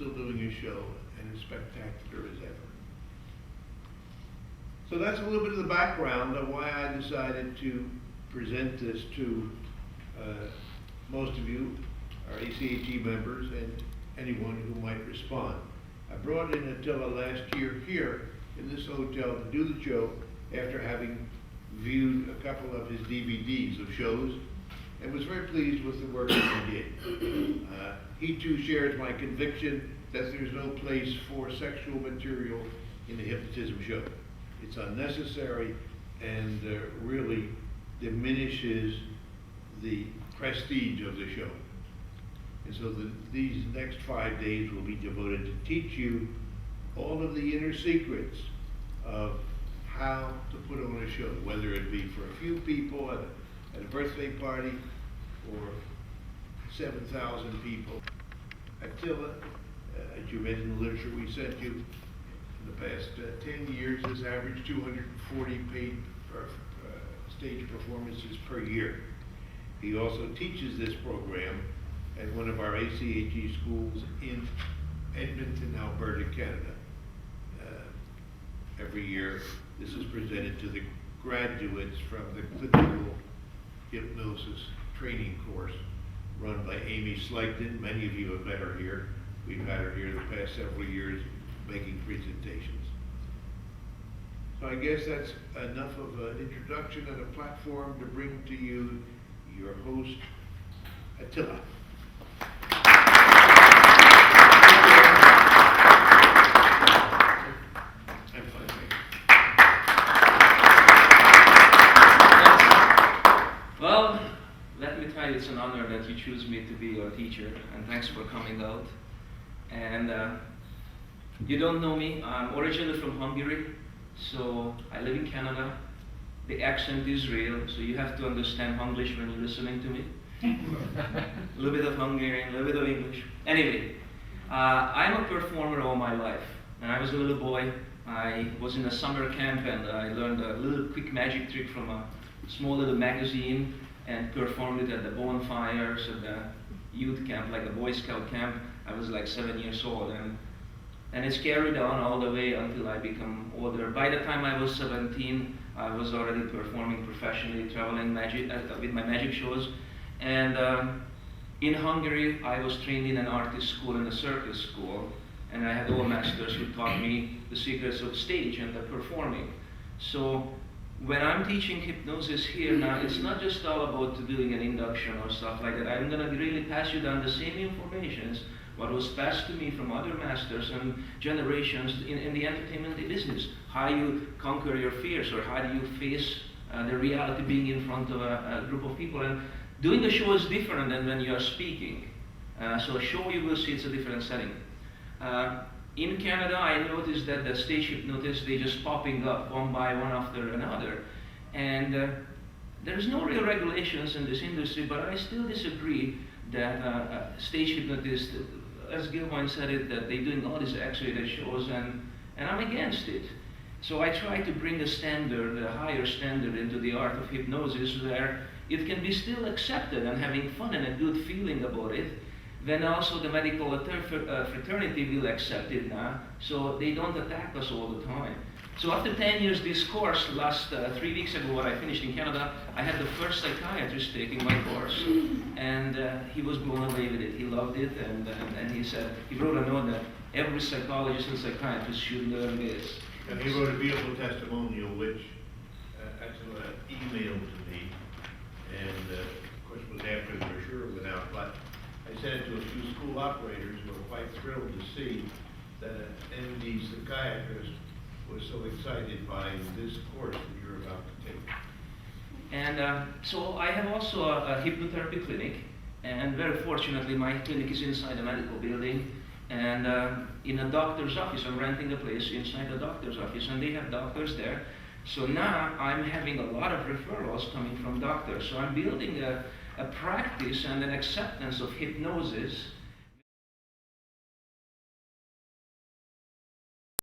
still doing his show, and as spectacular as ever. So that's a little bit of the background of why I decided to present this to most of you, our ACHE members, and anyone who might respond. I brought in Attila last year here in this hotel to do the show after having viewed a couple of his DVDs of shows and was very pleased with the work that he did. He too shares my conviction that there's no place for sexual material in a hypnotism show. It's unnecessary and really diminishes the prestige of the show. And so these next 5 days will be devoted to teach you all of the inner secrets of how to put on a show, whether it be for a few people at a birthday party or 7,000 people. Attila, as you read in the literature we sent you, in the past 10 years has averaged 240 paid stage performances per year. He also teaches this program at one of our ACHE schools in Edmonton, Alberta, Canada. Every year, this is presented to the graduates from the clinical hypnosis training course run by Amy Slighton. Many of you have met her here. We've had her here the past several years making presentations. So I guess that's enough of an introduction and a platform to bring to you your host, Attila. Well, let me tell you, it's an honor that you choose me to be your teacher, and thanks for coming out. And you don't know me, I'm originally from Hungary, so I live in Canada. The accent is real, so you have to understand English when you're listening to me. A little bit of Hungarian, a little bit of English. Anyway, I'm a performer all my life. When I was a little boy, I was in a summer camp and I learned a little quick magic trick from a small little magazine and performed it at the bonfires at the youth camp, like a Boy Scout camp. I was like 7 years old, and it's carried on all the way until I become older. By the time I was 17, I was already performing professionally, traveling with my magic shows. And in Hungary, I was trained in an artist school and a circus school, and I had all masters who taught me the secrets of stage and the performing. So when I'm teaching hypnosis here now, it's not just all about doing an induction or stuff like that. I'm going to really pass you down the same informations what was passed to me from other masters and generations in the entertainment business. How you conquer your fears, or how do you face the reality being in front of a group of people. And doing a show is different than when you are speaking. So a show, you will see, it's a different setting. In Canada, I noticed that the stage hypnotists, they just popping up one by one after another. And there's no real regulations in this industry, but I still disagree that stage hypnotists, as Gil Boyne said it, that they're doing all these X-rated shows, and I'm against it. So I try to bring a standard, a higher standard into the art of hypnosis where it can be still accepted and having fun and a good feeling about it, then also the medical fraternity will accept it now, so they don't attack us all the time. So after 10 years this course, last 3 weeks ago when I finished in Canada, I had the first psychiatrist taking my course, and he was blown away with it. He loved it, and he said, he wrote a note that every psychologist and psychiatrist should learn this. And he wrote a beautiful testimonial which Attila emailed to me, and of course was after the brochure went out, but I sent it to a few school operators who were quite thrilled to see that an MD psychiatrist was so excited by this course that you're about to take. And so I have also a hypnotherapy clinic, and very fortunately my clinic is inside a medical building, and in a doctor's office. I'm renting a place inside the doctor's office, and they have doctors there. So now I'm having a lot of referrals coming from doctors. So I'm building a practice and an acceptance of hypnosis